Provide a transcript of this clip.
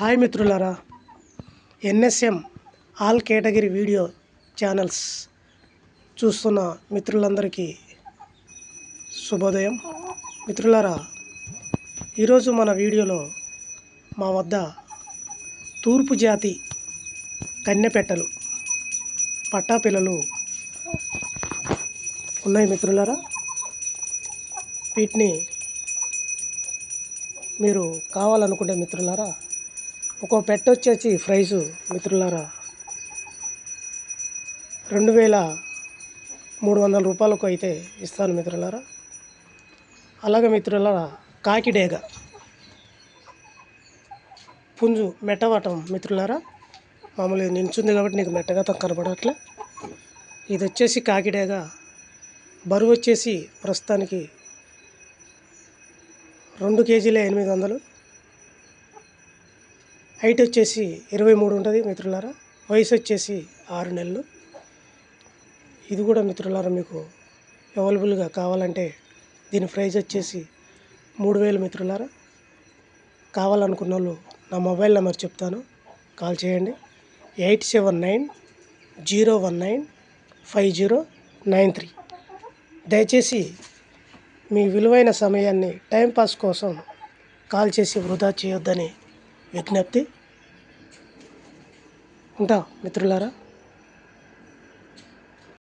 Hi మిత్రులారా, NSM all category video channels చూస్తున్న మిత్రులందరికీ శుభోదయం. మిత్రులారా, ఈరోజు మన వీడియోలో మా వద్ద తూర్పు జాతి కన్నెపెట్టలు పట్టాపిల్లలు ఉన్నాయి. మిత్రులారా, వీటిని మీరు కావాలనుకుంటే మిత్రులారా, ఒక్కో పెట్ట వచ్చేసి ప్రైజు మిత్రులారా 2300 రూపాయలకు అయితే ఇస్తాను మిత్రులారా. అలాగే మిత్రులారా, కాకిడేగ పుంజు మెట్టవాటం మిత్రులారా, మామూలుగా నించుంది కాబట్టి నీకు మెట్టగా కనపడట్లే. ఇది వచ్చేసి కాకిడేగ, బరువు వచ్చేసి ప్రస్తుతానికి 2 కేజీల 800. హైట్ వచ్చేసి 23 ఉంటుంది మిత్రులారా. వయసు వచ్చేసి 6 నెలలు. ఇది కూడా మిత్రులారా మీకు అవైలబుల్గా కావాలంటే దీని ప్రైజ్ వచ్చేసి 3000 మిత్రులారా. కావాలనుకున్న వాళ్ళు నా మొబైల్ నెంబర్ చెప్తాను, కాల్ చేయండి. 8790195093. దయచేసి మీ విలువైన సమయాన్ని టైంపాస్ కోసం కాల్ చేసి వృధా చేయొద్దని విజ్ఞప్తి. ఉంటా మిత్రులారా.